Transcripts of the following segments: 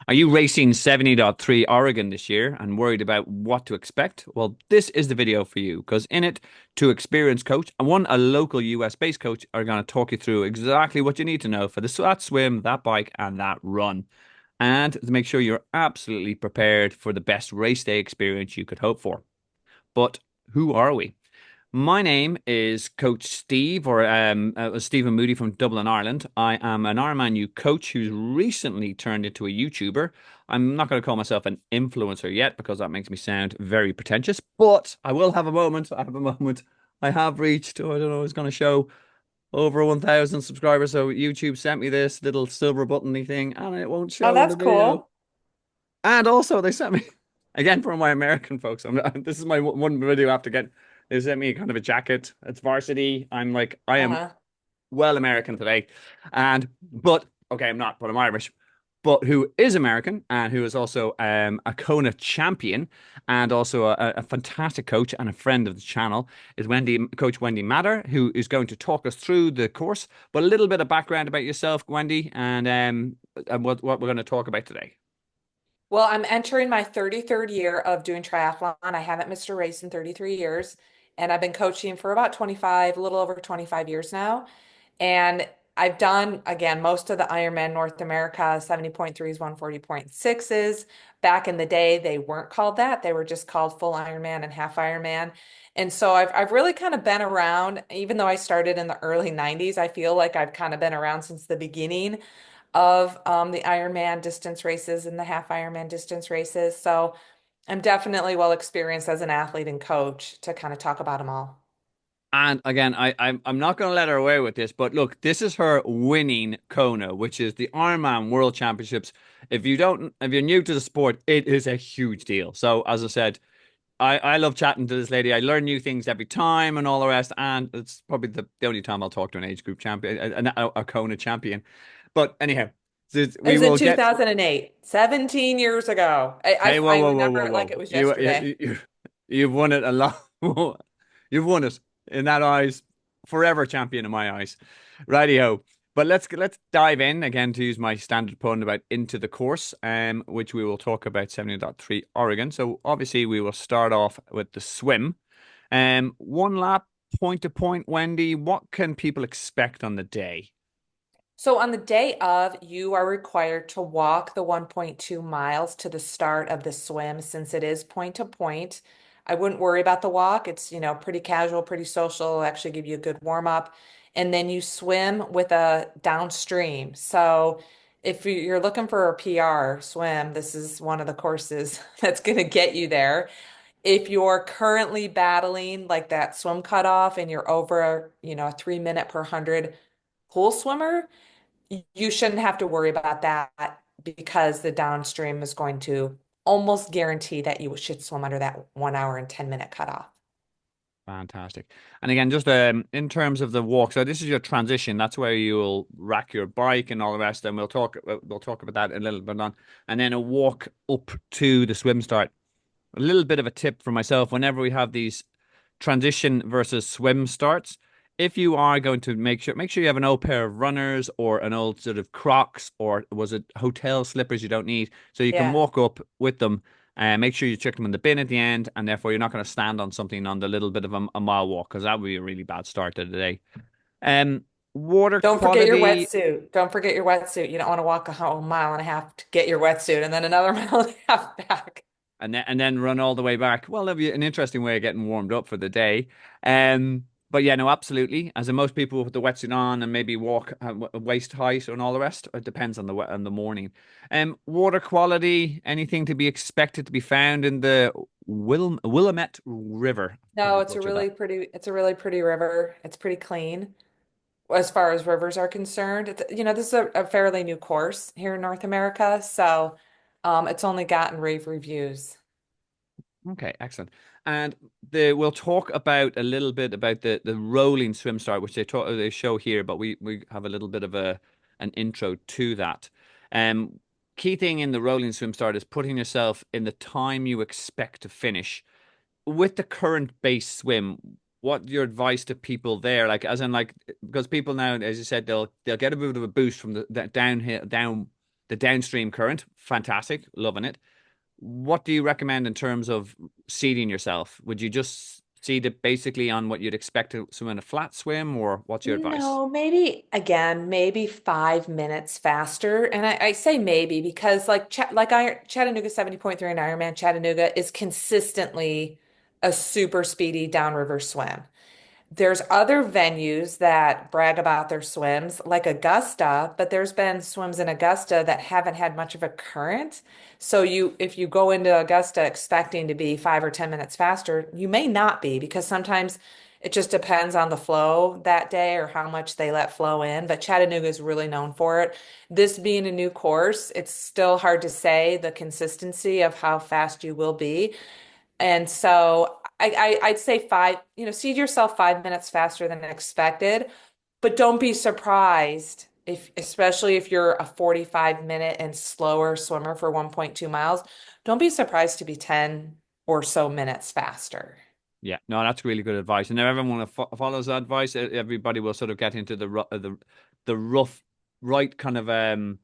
Are you racing 70.3 Oregon this year and worried about what to expect? Well, this is the video for you because in it, two experienced coach and a local US based coach are going to talk you through exactly what you need to know for that swim, that bike, and that run. And to make sure you're absolutely prepared for the best race day experience you could hope for. But who are we? My name is Coach Steve, or Stephen Moody from Dublin, Ireland. I am an Ironman U coach who's recently turned into a YouTuber. I'm not going to call myself an influencer yet because that makes me sound very pretentious, but I will have a moment. I have a moment. I have reached, I don't know, it's going to show over 1,000 subscribers. So YouTube sent me this little silver buttony thing and it won't Oh, show in that's the video. cool. And also, they sent me again for my American folks. This is my one video I have to get. They sent me kind of a jacket. It's varsity. I'm like, I am Uh-huh. well American today, but okay, I'm not, but I'm Irish. But who is American and who is also a Kona champion and also a fantastic coach and a friend of the channel is Coach Wendy Mader, who is going to talk us through the course, but a little bit of background about yourself, Wendy, and what we're going to talk about today. Well, I'm entering my 33rd year of doing triathlon. I haven't missed a race in 33 years, and I've been coaching for about 25, a little over 25 years now. And I've done, again, most of the Ironman North America 70.3s, 140.6s. Back in the day, they weren't called that. They were just called full Ironman and half Ironman. And so I've really kind of been around, even though I started in the early 90s, I feel like I've kind of been around since the beginning of the Ironman distance races and the half Ironman distance races. So I'm definitely well experienced as an athlete and coach to kind of talk about them all. And again, I'm not going to let her away with this, but look, this is her winning Kona, which is the Ironman World Championships. If you're new to the sport, it is a huge deal. So as I said, I love chatting to this lady. I learn new things every time and all the rest. And it's probably the only time I'll talk to an age group champion, a Kona champion. But anyhow, It we was in will get. 2008, 17 years ago. Hey, I whoa, remember whoa, it like whoa! it was yesterday. You've won it a lot. You've won it in that eyes, forever champion in my eyes. Rightio. But let's dive in again to use my standard pun about into the course, which we will talk about 70.3 Oregon. So obviously we will start off with the swim. One lap, point to point, Wendy. What can people expect on the day? So on the day of, you are required to walk the 1.2 miles to the start of the swim since it is point to point. I wouldn't worry about the walk. It's, pretty casual, pretty social. It'll actually give you a good warm up. And then you swim with a downstream. So if you're looking for a PR swim, this is one of the courses that's going to get you there. If you're currently battling like that swim cutoff and you're over, a 3 minute per 100 pool swimmer, you shouldn't have to worry about that because the downstream is going to almost guarantee that you should swim under that 1 hour and 10-minute cutoff. Fantastic. And again, just in terms of the walk, so this is your transition. That's where you'll rack your bike and all the rest. And we'll talk about that a little bit on. And then a walk up to the swim start. A little bit of a tip for myself: whenever we have these transition versus swim starts, if you are going to make sure you have an old pair of runners or an old sort of Crocs, or was it hotel slippers you don't need, so you can Yeah. walk up with them and make sure you check them in the bin at the end, and therefore you're not going to stand on something on the little bit of a mile walk because that would be a really bad start to the day. Um, Water Don't forget your quality. wetsuit. Don't forget your wetsuit. You don't want to walk a whole mile and a half to get your wetsuit and then another mile and a half back. And then run all the way back. Well, that'd be an interesting way of getting warmed up for the day. But yeah, no, absolutely. As in most people with the wetsuit on and maybe walk waist height and all the rest, it depends on the morning. Water quality, anything to be expected to be found in the Willamette River. No, Probably butchered that. it's a really pretty river. It's pretty clean as far as rivers are concerned. This is a fairly new course here in North America, so it's only gotten rave reviews. Okay, excellent. And we'll talk about a little bit about the rolling swim start, which they show here, but we have a little bit of an intro to that. Um, Key thing in the rolling swim start is putting yourself in the time you expect to finish. With the current base swim, what your advice to people there? Like, as in, like, because people now, as you said, they'll get a bit of a boost from the downhill down. The downstream current, fantastic, loving it. What do you recommend in terms of seeding yourself? Would you just seed it basically on what you'd expect to swim in a flat swim, or what's your advice? No, maybe again, maybe 5 minutes faster. And I say maybe because Chattanooga 70.3 and Ironman Chattanooga is consistently a super speedy downriver swim. There's other venues that brag about their swims, like Augusta, but there's been swims in Augusta that haven't had much of a current. So if you go into Augusta expecting to be 5 or 10 minutes faster, you may not be because sometimes it just depends on the flow that day or how much they let flow in. But Chattanooga is really known for it. This being a new course, it's still hard to say the consistency of how fast you will be. And so I'd say seed yourself 5 minutes faster than expected, but don't be surprised especially if you're a 45-minute and slower swimmer for 1.2 miles, don't be surprised to be 10 or so minutes faster. Yeah, no, that's really good advice. And if everyone follows that advice, everybody will sort of get into the rough, right kind of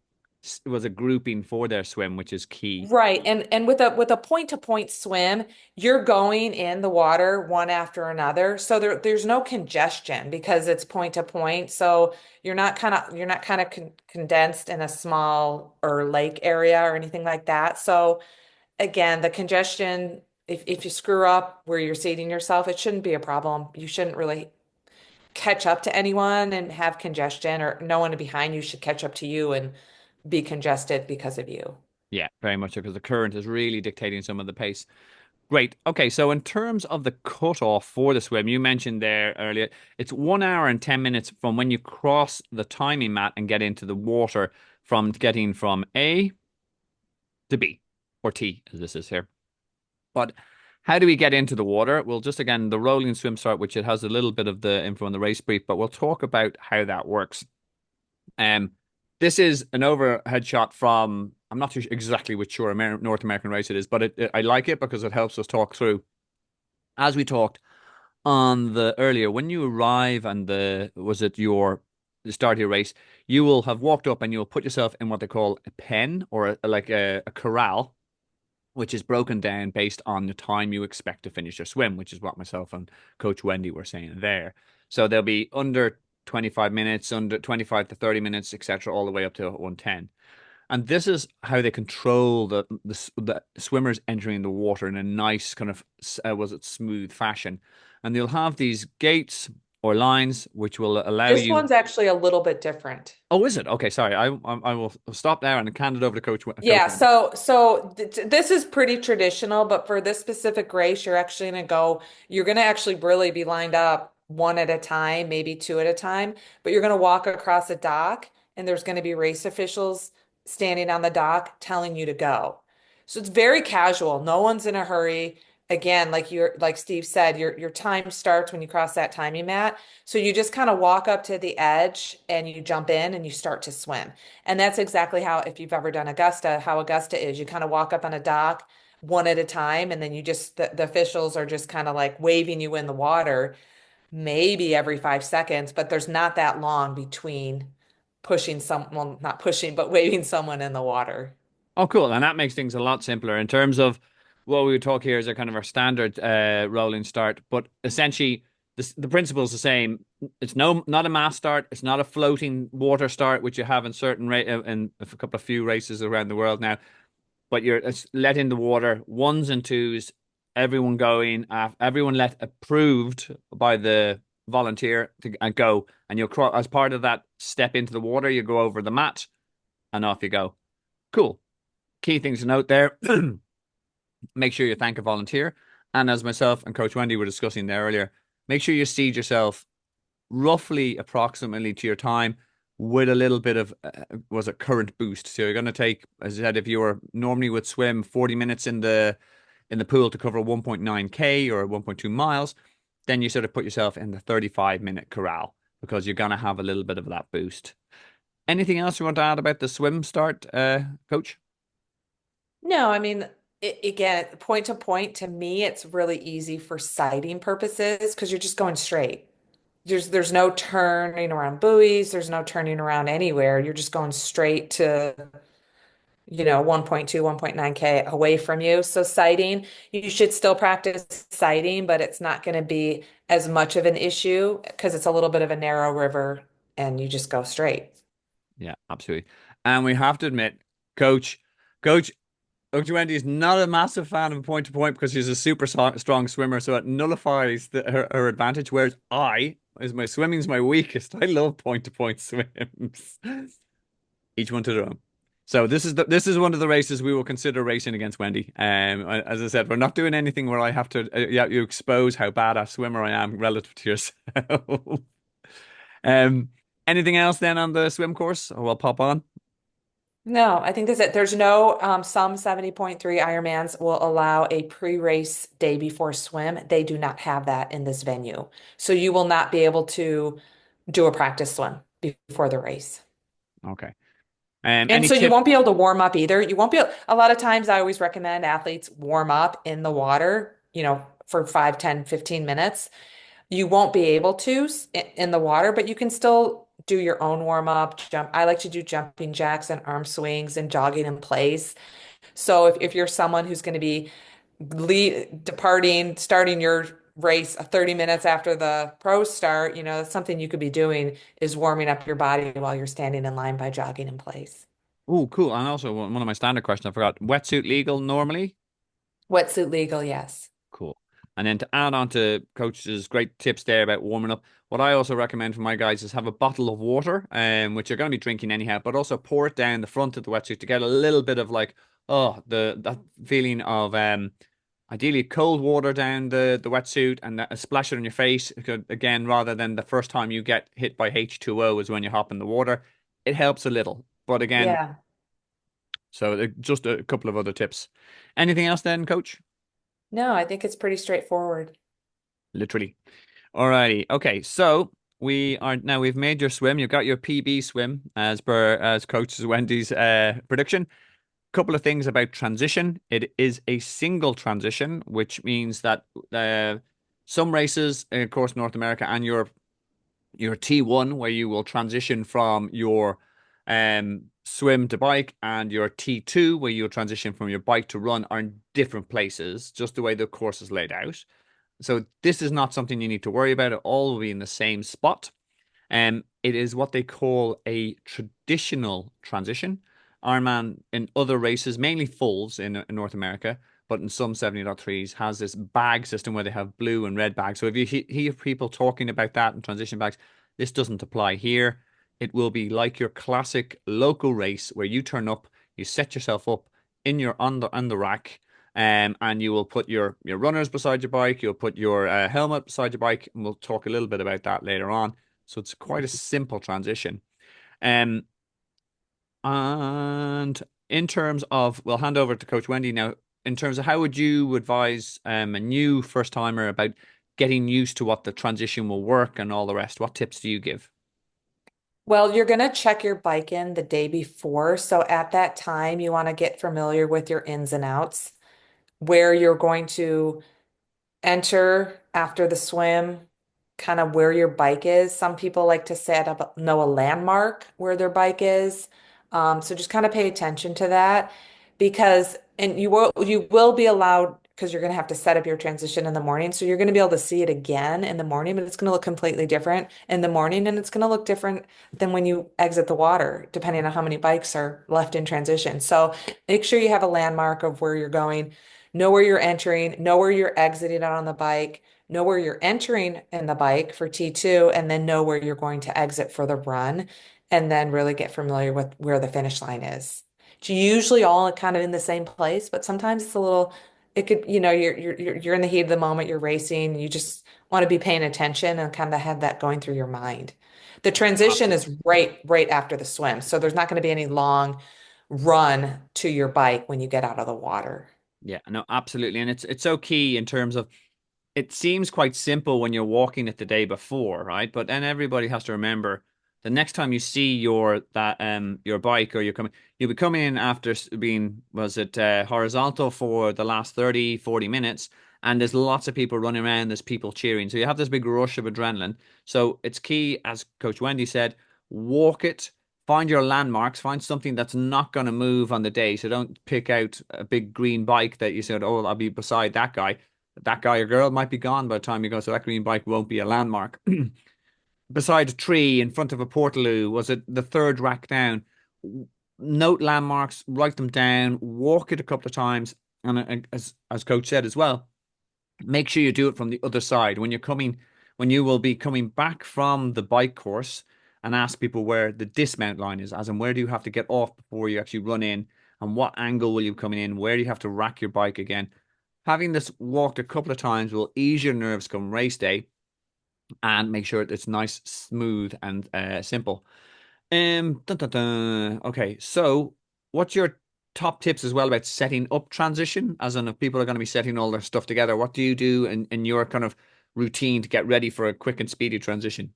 was a grouping for their swim, which is key. Right. And with a point-to-point swim, you're going in the water one after another. So there's no congestion because it's point to point. So you're not kind of condensed in a small or lake area or anything like that. So again, the congestion, if you screw up where you're seating yourself, it shouldn't be a problem. You shouldn't really catch up to anyone and have congestion, or no one behind you should catch up to you and be congested because of you. Yeah, very much so, because the current is really dictating some of the pace. Great. Okay, so in terms of the cutoff for the swim, you mentioned there earlier, it's 1 hour and 10 minutes from when you cross the timing mat and get into the water, from getting from A to B, or T, as this is here. But how do we get into the water? Well, just again, the rolling swim start, which it has a little bit of the info on the race brief, but we'll talk about how that works. Um, this is an overhead shot from, I'm not too exactly which sure North American race it is, but I like it because it helps us talk through. As we talked on the earlier, when you arrive and the start of your race, you will have walked up and you'll put yourself in what they call a pen, or like a corral, which is broken down based on the time you expect to finish your swim, which is what myself and Coach Wendy were saying there. So they'll be under 25 minutes, under 25 to 30 minutes, etc., all the way up to 110. And this is how they control the swimmers entering the water in a nice kind of was it smooth fashion. And they'll have these gates or lines which will allow This you. one's actually a little bit different. Oh, is it? Okay, sorry. I will stop there and hand it over to Coach Yeah, Wendy. this is pretty traditional, but for this specific race, you're gonna actually really be lined up one at a time, maybe two at a time, but you're gonna walk across a dock and there's gonna be race officials standing on the dock telling you to go. So it's very casual. No one's in a hurry. Again, like Steve said, your time starts when you cross that timing mat. So you just kind of walk up to the edge and you jump in and you start to swim. And that's exactly how, if you've ever done Augusta, how Augusta is. You kind of walk up on a dock one at a time, and then the officials are just kind of like waving you in the water, maybe every 5 seconds, but there's not that long between well, not pushing, but waving someone in the water. Oh, cool. And that makes things a lot simpler in terms of what we would talk here is a kind of our standard rolling start. But essentially, the principle is the same. It's not a mass start. It's not a floating water start, which you have in in a couple of few races around the world now. But it's let in the water, ones and twos, everyone going, everyone let approved by the volunteer to go. And you'll cross, as part of that step into the water, you go over the mat and off you go. Cool. Key things to note there. Make sure you thank a volunteer. And as myself and Coach Wendy were discussing there earlier, make sure you seed yourself roughly approximately to your time with a little bit of was a current boost. So you're going to take, as I said, if you were normally would swim 40 minutes in the pool to cover 1.9K or 1.2 miles, then you sort of put yourself in the 35-minute corral because you're going to have a little bit of that boost. Anything else you want to add about the swim start, Coach? No, I mean, again, point to point, to me, it's really easy for sighting purposes because you're just going straight. There's no turning around buoys, there's no turning around anywhere. You're just going straight to 1.2, 1.9K away from you. So sighting, you should still practice sighting, but it's not going to be as much of an issue because it's a little bit of a narrow river and you just go straight. Yeah, absolutely. And we have to admit, Coach, Coach, Coach Wendy is not a massive fan of point to point because she's a super strong swimmer, so it nullifies her advantage. Whereas my swimming's my weakest. I love point to point swims. Each one to their own. So this is one of the races we will consider racing against Wendy. As I said, we're not doing anything where I have to yeah, you expose how bad a swimmer I am relative to yourself. Um, anything else then on the swim course? Or we'll pop on. No, I think that's it. There's no, some 70.3 Ironmans will allow a pre-race day before swim. They do not have that in this venue. So you will not be able to do a practice swim before the race. Okay. And Any so you tip? won't be able to warm up either. You won't be able, a lot of times I always recommend athletes warm up in the water, for 5, 10, 15 minutes. You won't be able to in the water, but you can still do your own warm up, jump. I like to do jumping jacks and arm swings and jogging in place. So if you're someone who's going to be starting your race 30 minutes after the pros start, that's something you could be doing is warming up your body while you're standing in line by jogging in place. Oh, cool. And also one of my standard questions I forgot. Wetsuit legal normally? Wetsuit legal, yes. Cool. And then to add on to Coach's great tips there about warming up, what I also recommend for my guys is have a bottle of water, which you're going to be drinking anyhow, but also pour it down the front of the wetsuit to get a little bit of like, oh, that feeling of ideally cold water down the wetsuit and that, splash it on your face again, rather than the first time you get hit by H2O is when you hop in the water. It helps a little, but again, Yeah. so just a couple of other tips. Anything else then, Coach? No, I think it's pretty straightforward. Literally. Alrighty. Okay. So we've made your swim. You've got your PB swim as Coach Wendy's prediction. Couple of things about transition. It is a single transition, which means that some races, of course, North America and Europe, your T1, where you will transition from your swim to bike, and your T2, where you'll transition from your bike to run, are in different places, just the way the course is laid out. So this is not something you need to worry about. It all will be in the same spot. It is what they call a traditional transition. Ironman in other races, mainly fulls in North America, but in some 70.3s, has this bag system where they have blue and red bags. So if you hear people talking about that and transition bags, this doesn't apply here. It will be like your classic local race where you turn up, you set yourself up in your on the rack, and you will put your runners beside your bike. You'll put your helmet beside your bike, and we'll talk a little bit about that later on. So it's quite a simple transition. Um, and in terms of, we'll hand over to Coach Wendy now. In terms of how would you advise a new first timer about getting used to what the transition will work and all the rest? What tips do you give? Well, you're going to check your bike in the day before. So at that time, you want to get familiar with your ins and outs, where you're going to enter after the swim, kind of where your bike is. Some people like to know a landmark where their bike is. So just kind of pay attention to that because, and you will be allowed because you're going to have to set up your transition in the morning. So you're going to be able to see it again in the morning, but it's going to look completely different in the morning, and it's going to look different than when you exit the water, depending on how many bikes are left in transition. So make sure you have a landmark of where you're going, know where you're entering, know where you're exiting on the bike, know where you're entering in the bike for T2, and then know where you're going to exit for the run, and then really get familiar with where the finish line is. It's usually all kind of in the same place, but sometimes it could, you're in the heat of the moment, you're racing, you just want to be paying attention and kind of have that going through your mind. The transition is Absolutely. right after the swim, so there's not going to be any long run to your bike when you get out of the water. Yeah, no, absolutely. And it's so key in terms of it seems quite simple when you're walking it the day before, right? But then everybody has to remember the next time you see your bike or you'll be coming in after being was it horizontal for the last 30, 40 minutes, and there's lots of people running around, there's people cheering. So you have this big rush of adrenaline. So it's key, as Coach Wendy said, walk it find your landmarks, find something that's not going to move on the day. So don't pick out a big green bike that you said, oh, I'll be beside that guy. That guy or girl might be gone by the time you go, so that green bike won't be a landmark. Beside a tree in front of a portaloo, was it the third rack down? Note landmarks, write them down, walk it a couple of times, and as coach said as well, make sure you do it from the other side when you're coming, when you will be coming back from the bike course, and ask people where the dismount line is, as in where do you have to get off before you actually run in, and what angle will you come in, where do you have to rack your bike again. Having this walked a couple of times will ease your nerves come race day and make sure it's nice, smooth, and simple. Dun, dun, dun. Okay, so what's your top tips as well about setting up transition? As in, if people are going to be setting all their stuff together, what do you do in your kind of routine to get ready for a quick and speedy transition?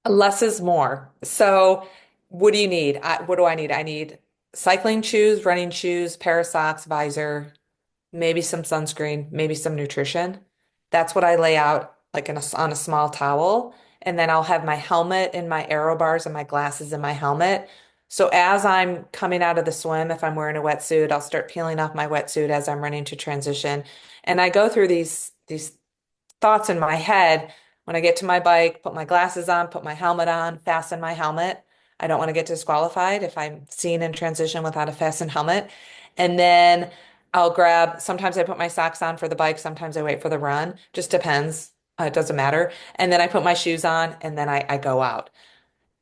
Less is more. So, what do you need? What do I need? I need cycling shoes, running shoes, pair of socks, visor, maybe some sunscreen, maybe some nutrition. That's what I lay out like on a small towel. And then I'll have my helmet and my aero bars and my glasses in my helmet. So as I'm coming out of the swim, if I'm wearing a wetsuit, I'll start peeling off my wetsuit as I'm running to transition. And I go through these thoughts in my head when I get to my bike, put my glasses on, put my helmet on, fasten my helmet. I don't want to get disqualified if I'm seen in transition without a fastened helmet. And then I'll grab, sometimes I put my socks on for the bike, sometimes I wait for the run. Just depends. It doesn't matter. And then I put my shoes on and then I go out.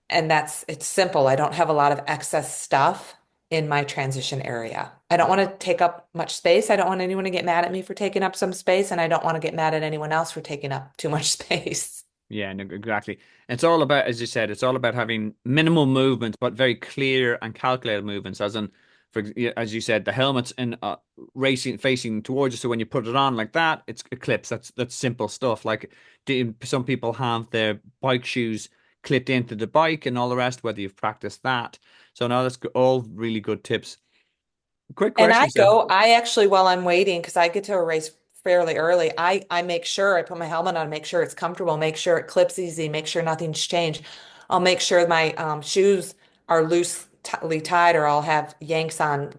And it's simple. I don't have a lot of excess stuff in my transition area. I don't want to take up much space. I don't want anyone to get mad at me for taking up some space, and I don't want to get mad at anyone else for taking up too much space. Yeah, no, exactly. It's all about, as you said, it's all about having minimal movements, but very clear and calculated movements. As in, as you said, the helmet's in racing facing towards you, so when you put it on like that, it clips. That's simple stuff. Like some people have their bike shoes clipped into the bike and all the rest. Whether you've practiced that, so now that's all really good tips. Quick And question, so I actually, while I'm waiting, because I get to a race fairly early, I make sure I put my helmet on, make sure it's comfortable, make sure it clips easy, make sure nothing's changed. I'll make sure my shoes are loosely tied, or I'll have yanks on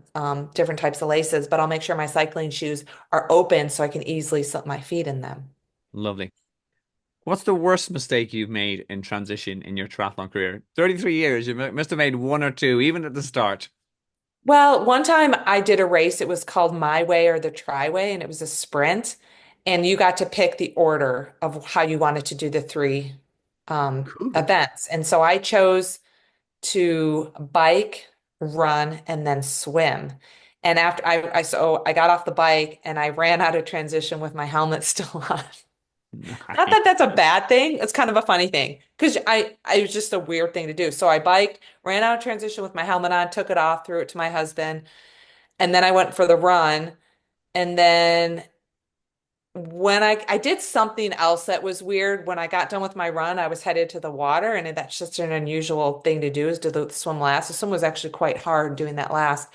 different types of laces, but I'll make sure my cycling shoes are open so I can easily slip my feet in them. lovely. What's the worst mistake you've made in transition in your triathlon career? 33 years, you must have made one or two, even at the start. Well, one time I did a race. It was called My Way or the Tri-Way, and it was a sprint. And you got to pick the order of how you wanted to do the three Cool. events. And so I chose to bike, run, and then swim. And after so I got off the bike and I ran out of transition with my helmet still on. Not that Nice. that's a bad thing. It's kind of a funny thing because it was just a weird thing to do. So I biked, ran out of transition with my helmet on, took it off, threw it to my husband, and then I went for the run. And then when I did something else that was weird, when I got done with my run, I was headed to the water, and that's just an unusual thing to do is do the swim last. The swim was actually quite hard doing that last.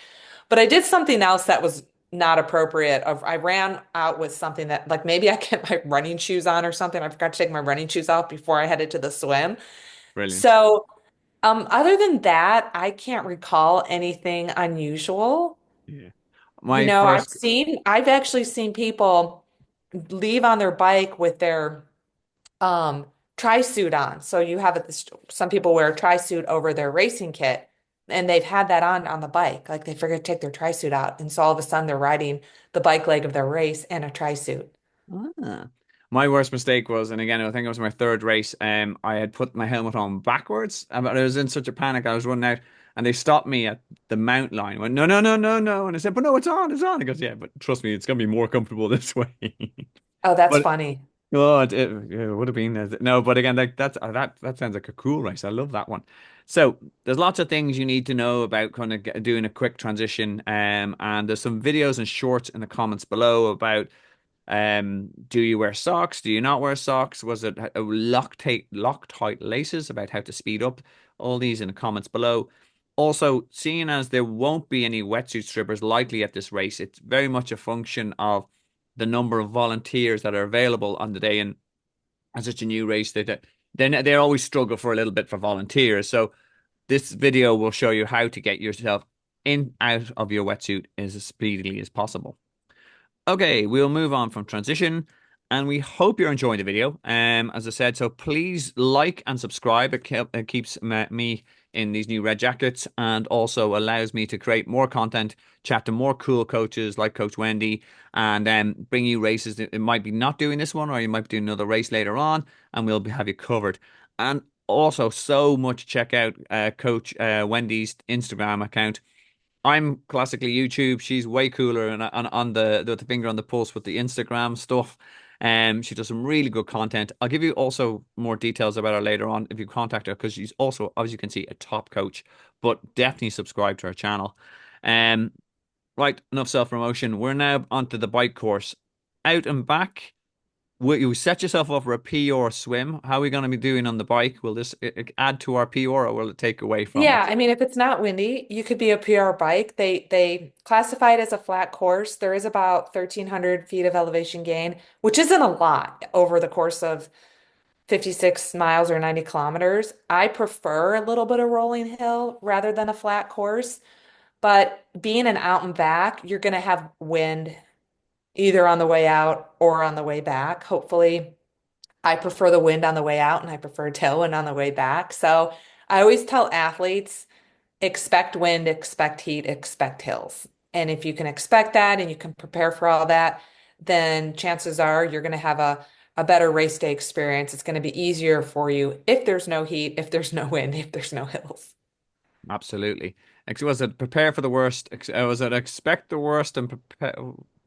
But I did something else that was not appropriate. I ran out with something that like maybe I kept my running shoes on or something. I forgot to take my running shoes off before I headed to the swim. Brilliant. So, other than that, I can't recall anything unusual. Yeah. You My know, first, I've actually seen people leave on their bike with their um tri-suit on. So you have some people wear a tri-suit over their racing kit, and they've had that on the bike. Like they forget to take their tri-suit out. And so all of a sudden they're riding the bike leg of their race in a tri-suit. ah, my worst mistake was, and again, I think it was my third race. I had put my helmet on backwards, but I was in such a panic. I was running out, and they stopped me at the mount line. I went, no, no, no, no, no, and I said, but no, it's on, it's on. He goes, yeah, but trust me, it's gonna be more comfortable this way. Oh, that's But funny. oh, it would have been no, but again, like that sounds like a cool race. I love that one. So there's lots of things you need to know about kind of doing a quick transition. And there's some videos and shorts in the comments below about do you wear socks? Do you not wear socks? Was it a Loctite laces about how to speed up? All these in the comments below. Also, seeing as there won't be any wetsuit strippers likely at this race, it's very much a function of the number of volunteers that are available on the day. And as such a new race, they always struggle for a little bit for volunteers. So This video will show you how to get yourself in out of your wetsuit as speedily as possible. Okay, we'll move on from transition, and we hope you're enjoying the video. As I said, so please like and subscribe. It keeps me in these new red jackets, and also allows me to create more content, chat to more cool coaches like Coach Wendy, and bring you races. It might be not doing this one, or you might be doing another race later on, and have you covered. And also, so much check out Coach Wendy's Instagram account. I'm classically YouTube. She's way cooler and on the finger on the pulse with the Instagram stuff. She does some really good content. I'll give you also more details about her later on if you contact her because she's also, as you can see, a top coach. But definitely subscribe to her channel. Um, right, enough self-promotion. We're now onto the bike course. Out and back. Will you set yourself up for a PR swim? How are we going to be doing on the bike? Will this add to our PR or will it take away from Yeah, it? I mean, if it's not windy, you could be a PR bike. They classify it as a flat course. There is about 1,300 feet of elevation gain, which isn't a lot over the course of 56 miles or 90 kilometers. I prefer a little bit of rolling hill rather than a flat course. But being an out and back, you're going to have wind either on the way out or on the way back. Hopefully, I prefer the wind on the way out and I prefer tailwind on the way back. So I always tell athletes, expect wind, expect heat, expect hills. And if you can expect that and you can prepare for all that, then chances are you're going to have a better race day experience. It's going to be easier for you if there's no heat, if there's no wind, if there's no hills. Absolutely. Was it prepare for the worst? Was it expect the worst and prepare?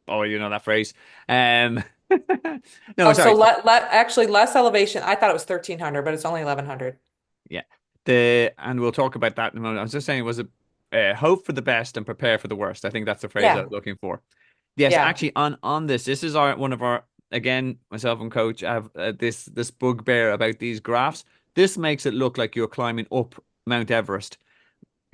Oh, you know that phrase. Um, no, Oh, so sorry. actually less elevation. I thought it was 1,300, but it's only 1,100. Yeah. And we'll talk about that in a moment. I was just saying, was it hope for the best and prepare for the worst? I think that's the phrase I was Yeah. looking for. Yes, Yeah. actually, on this is our one of our again, myself and Coach have this bugbear about these graphs. This makes it look like you're climbing up Mount Everest.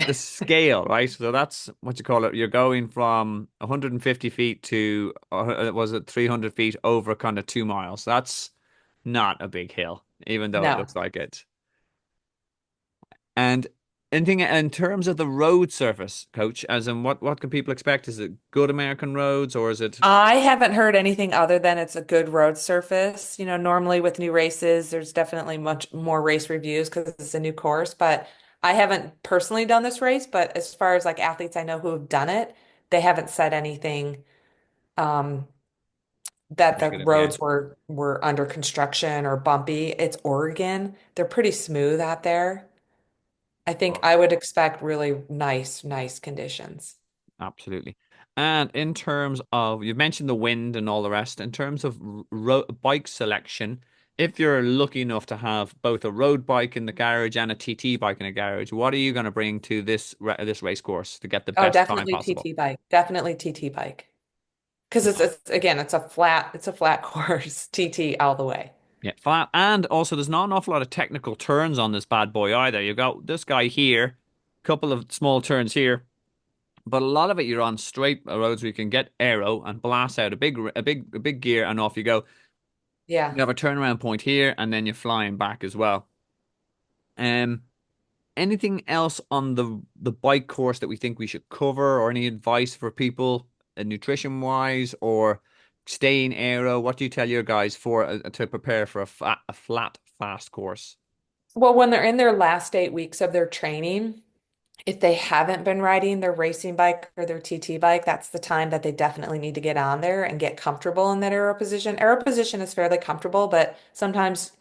The scale, right? So that's what you call it. You're going from 150 feet to was it 300 feet over kind of 2 miles. That's not a big hill, even though it No. looks like it. And anything in terms of the road surface, Coach, as in what can people expect? Is it good American roads or is it I haven't heard anything other than it's a good road surface. You know, normally with new races, there's definitely much more race reviews because it's a new course, but I haven't personally done this race, but as far as like athletes I know who have done it, they haven't said anything um that the negative? Yeah, roads were under construction or bumpy. It's Oregon. They're pretty smooth out there. I think well, I would expect really nice conditions. absolutely. And in terms of, you mentioned the wind and all the rest, in terms of bike selection, if you're lucky enough to have both a road bike in the garage and a TT bike in the garage, what are you going to bring to this race course to get the Oh, best time definitely possible? TT bike. Definitely TT bike. Because it's again, it's a flat course, TT all the way. Yeah, flat. And also, there's not an awful lot of technical turns on this bad boy either. You've got this guy here, couple of small turns here, but a lot of it you're on straight roads where you can get aero and blast out a big gear and off you go. Yeah. You have a turnaround point here, and then you're flying back as well. Um, anything else on the bike course that we think we should cover, or any advice for people, nutrition wise, or staying aero? What do you tell your guys for to prepare for a flat, fast course? Well, when they're in their last 8 weeks of their training, if they haven't been riding their racing bike or their TT bike, that's the time that they definitely need to get on there and get comfortable in that aero position. Aero position is fairly comfortable, but sometimes,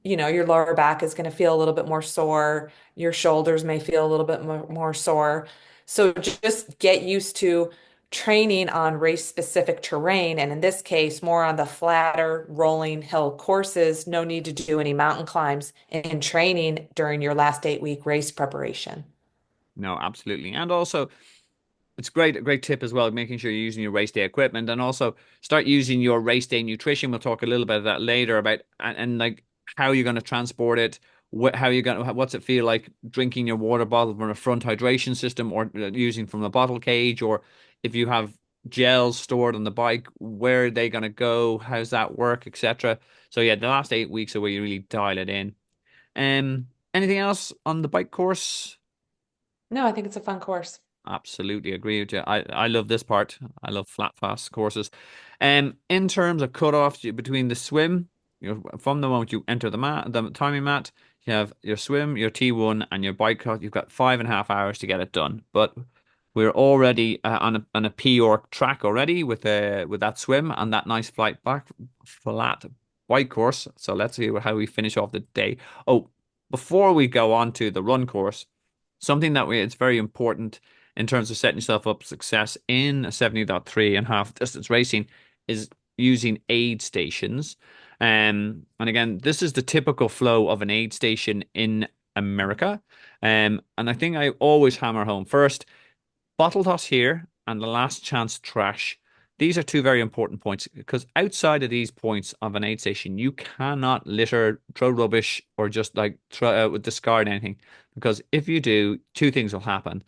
your lower back is going to feel a little bit more sore. Your shoulders may feel a little bit more sore. So just get used to training on race specific terrain. And in this case, more on the flatter rolling hill courses. No need to do any mountain climbs in training during your last 8 week race preparation. No, absolutely. And also, it's great, a great tip as well, making sure you're using your race day equipment and also start using your race day nutrition. We'll talk a little bit of that later about and like how you're going to transport it, how you're going to, what's it feel like drinking your water bottle from a front hydration system or using from a bottle cage, or if you have gels stored on the bike, where are they going to go? How's that work, etc. So yeah, the last 8 weeks are where you really dial it in. Anything else on the bike course? No, I think it's a fun course. Absolutely agree with you. I love this part. I love flat fast courses. In terms of cutoffs between the swim, from the moment you enter the timing mat, you have your swim, your T1, and your bike cut. You've got 5.5 hours to get it done. But we're already on a P-Orc track already with that swim and that nice flat bike course. So let's see how we finish off the day. Oh, before we go on to the run course, something that it's very important in terms of setting yourself up for success in a 70.3 and half distance racing is using aid stations. And again, this is the typical flow of an aid station in America. And I think I always hammer home first, bottle toss here and the last chance trash. These are two very important points because outside of these points of an aid station, you cannot litter, throw rubbish, or just like discard anything. Because if you do, two things will happen.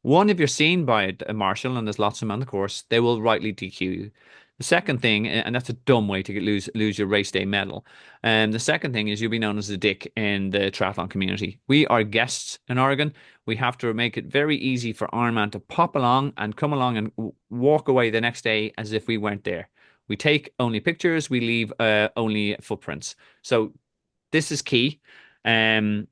One, if you're seen by a marshal, and there's lots of them on the course, they will rightly DQ you. The second thing, and that's a dumb way to lose your race day medal. And the second thing is you'll be known as a dick in the triathlon community. We are guests in Oregon. We have to make it very easy for Ironman to pop along and come along and walk away the next day as if we weren't there. We take only pictures. We leave only footprints. So this is key. And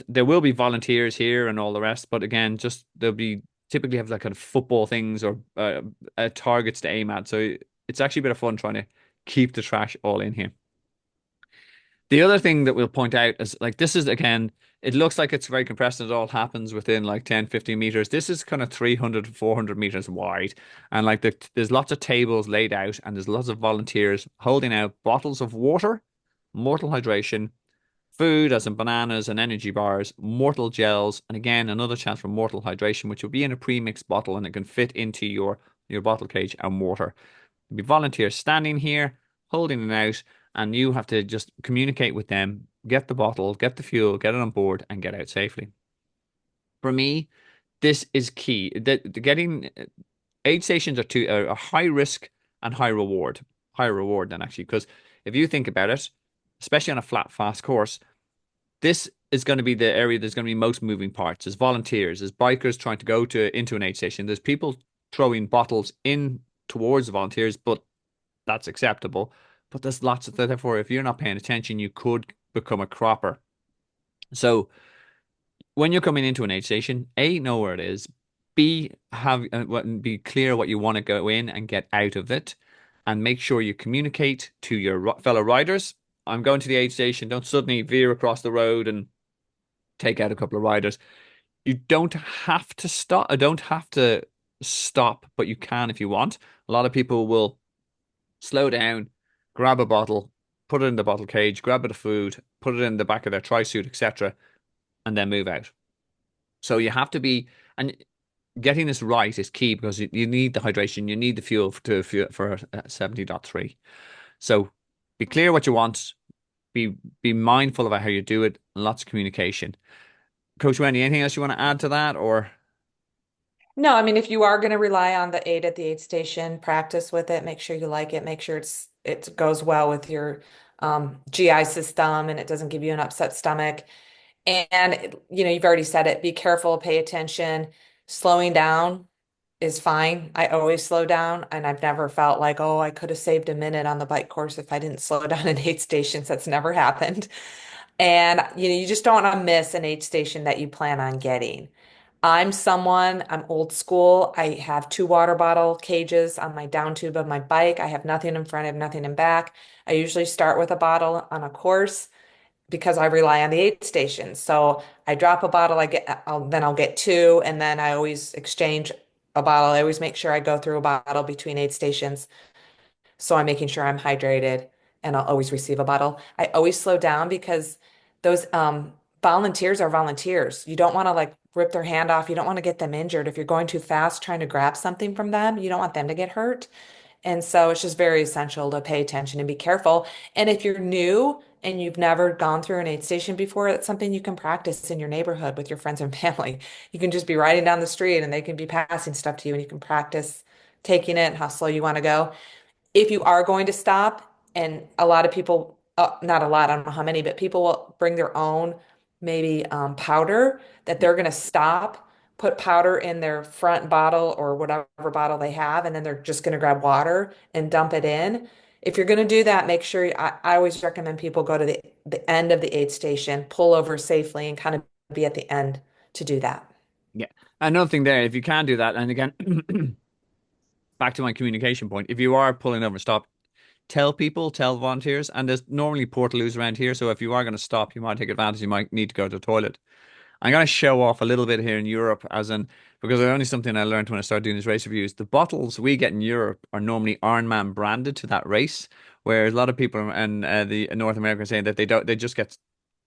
there will be volunteers here and all the rest, but again, just there'll be typically have like kind of football things or targets to aim at. So it's actually a bit of fun trying to keep the trash all in here. The other thing that we'll point out is like this is again, it looks like it's very compressed and it all happens within like 10, 15 meters. This is kind of 300 to 400 meters wide. And like there's lots of tables laid out and there's lots of volunteers holding out bottles of water, mortal hydration, food, as in bananas and energy bars, mortal gels, and again, another chance for mortal hydration, which will be in a pre-mixed bottle and it can fit into your bottle cage and water. There'll be volunteers standing here, holding it out, and you have to just communicate with them, get the bottle, get the fuel, get it on board, and get out safely. For me, this is key. The getting aid stations are a high risk and high reward. Higher reward than actually, because if you think about it, especially on a flat, fast course, this is going to be the area there's going to be most moving parts. There's volunteers, there's bikers trying to go to into an aid station, there's people throwing bottles in towards the volunteers, but that's acceptable. But there's lots of therefore, if you're not paying attention, you could become a cropper. So when you're coming into an aid station, A, know where it is. B, be clear what you want to go in and get out of it, and make sure you communicate to your fellow riders. I'm going to the aid station. Don't suddenly veer across the road and take out a couple of riders. You don't have to stop. I don't have to stop, but you can if you want. A lot of people will slow down, grab a bottle, put it in the bottle cage, grab a bit of food, put it in the back of their tri-suit, etc., and then move out. So you have to be, and getting this right is key because you need the hydration, you need the fuel for 70.3. So be clear what you want, be mindful about how you do it, and lots of communication. Coach Wendy, anything else you want to add to that, or No, I mean, if you are going to rely on the aid at the aid station, practice with it, make sure you like it, make sure it goes well with your GI system and it doesn't give you an upset stomach. And you've already said it, be careful, pay attention. Slowing down is fine. I always slow down, and I've never felt like, oh, I could have saved a minute on the bike course if I didn't slow down in aid stations. That's never happened. And you just don't want to miss an aid station that you plan on getting. I'm old school. I have two water bottle cages on my down tube of my bike. I have nothing in front, I have nothing in back. I usually start with a bottle on a course because I rely on the aid station. So I drop a bottle, then I'll get two, and then I always exchange a bottle. I always make sure I go through a bottle between aid stations. So I'm making sure I'm hydrated and I'll always receive a bottle. I always slow down because those volunteers are volunteers. You don't want to like rip their hand off. You don't want to get them injured. If you're going too fast trying to grab something from them, you don't want them to get hurt. And so it's just very essential to pay attention and be careful. And if you're new and you've never gone through an aid station before, that's something you can practice in your neighborhood with your friends and family. You can just be riding down the street and they can be passing stuff to you and you can practice taking it and how slow you want to go. If you are going to stop, and a lot of people, not a lot, I don't know how many, but people will bring their own maybe powder that they're going to stop put powder in their front bottle or whatever bottle they have, and then they're just going to grab water and dump it in. If you're going to do that, make sure I always recommend people go to the end of the aid station, pull over safely, and kind of be at the end to do that. Yeah. Another thing there, if you can do that, and again, back to my communication point, if you are pulling over and stop, tell people, tell volunteers, and there's normally portaloos around here. So if you are going to stop, you might take advantage. You might need to go to the toilet. I'm going to show off a little bit here in Europe, as in, because it's only something I learned when I started doing these race reviews. The bottles we get in Europe are normally Ironman branded to that race, whereas a lot of people in the in North America are saying that they don't, they just get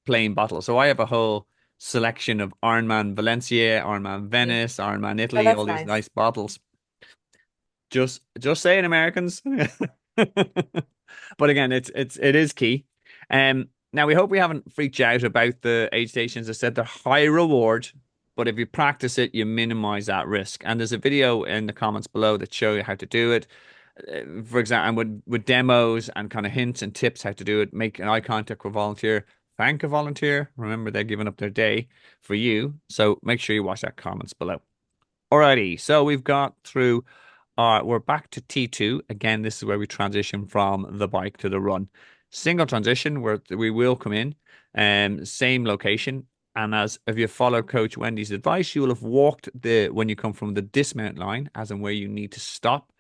plain bottles. So I have a whole selection of Ironman Valencia, Ironman Mhm. Venice, Ironman Oh, Italy, all that's these nice. nice bottles. Just saying, Americans. But again, it is key. Now we hope we haven't freaked you out about the aid stations. I said they're high reward, but if you practice it, you minimize that risk. And there's a video in the comments below that show you how to do it. For example, and with demos and kind of hints and tips how to do it. Make an eye contact with a volunteer. Thank a volunteer. Remember, they're giving up their day for you. So make sure you watch that comments below. Alrighty, so we've got through. We're back to T2. Again, this is where we transition from the bike to the run. Single transition where we will come in, same location. And as if you follow Coach Wendy's advice, you will have walked the when you come from the dismount line, as in where you need to stop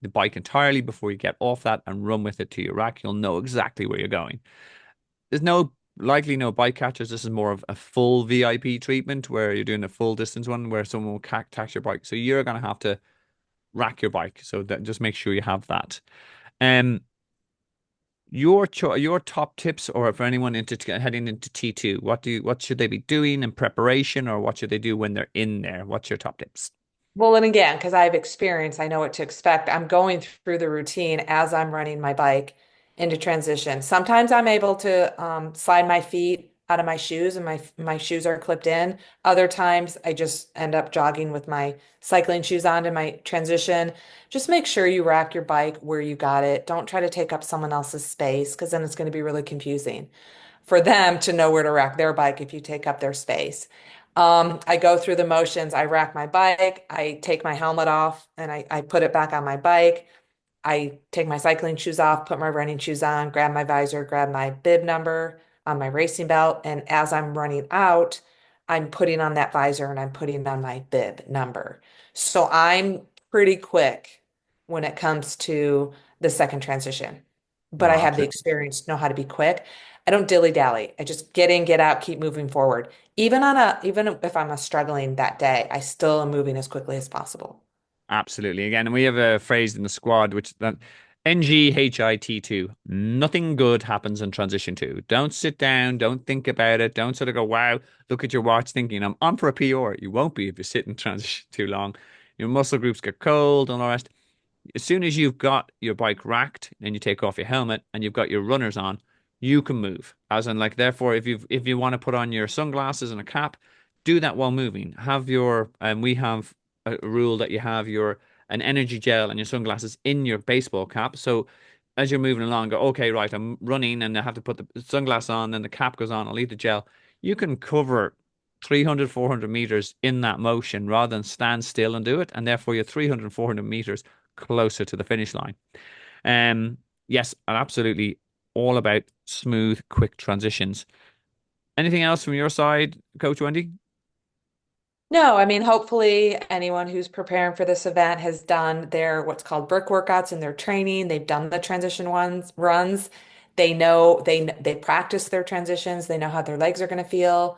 the bike entirely before you get off that and run with it to your rack. You'll know exactly where you're going. There's no likely no bike catchers. This is more of a full VIP treatment where you're doing a full distance one where someone will catch your bike. So you're gonna have to rack your bike. So that just make sure you have that. Um, your top tips, or for anyone heading into T2, what should they be doing in preparation, or what should they do when they're in there? What's your top tips? Well, and again, because I have experience, I know what to expect. I'm going through the routine as I'm running my bike into transition. Sometimes I'm able to slide my feet out of my shoes and my shoes are clipped in. Other times I just end up jogging with my cycling shoes on to my transition. Just make sure you rack your bike where you got it. Don't try to take up someone else's space because then it's going to be really confusing for them to know where to rack their bike if you take up their space. I go through the motions. I rack my bike. I take my helmet off and I put it back on my bike. I take my cycling shoes off, put my running shoes on, grab my visor, grab my bib number on my racing belt. And as I'm running out, I'm putting on that visor and I'm putting on my bib number. So I'm pretty quick when it comes to the second transition. But No, I have the absolutely. experience to know how to be quick. I don't dilly-dally. I just get in, get out, keep moving forward. Even if I'm a struggling that day, I still am moving as quickly as possible. Absolutely. Again, and we have a phrase in the squad which that NGHIT2. Nothing good happens in transition two. Don't sit down, don't think about it, don't sort of go, wow, look at your watch thinking I'm on for a PR. You won't be if you sit in transition too long. Your muscle groups get cold and all the rest. As soon as you've got your bike racked and you take off your helmet and you've got your runners on, you can move. As in, like, therefore, if you want to put on your sunglasses and a cap, do that while moving. Have your we have a rule that you have your an energy gel and your sunglasses in your baseball cap. So as you're moving along, go, okay, right, I'm running and I have to put the sunglasses on, then the cap goes on, I'll leave the gel. You can cover 300, 400 meters in that motion rather than stand still and do it. And therefore, you're 300, 400 meters closer to the finish line. Um, yes, I'm absolutely all about smooth, quick transitions. Anything else from your side, Coach Wendy? No, I mean, hopefully anyone who's preparing for this event has done their what's called brick workouts in their training. They've done the transition ones runs. They know they practice their transitions. They know how their legs are going to feel.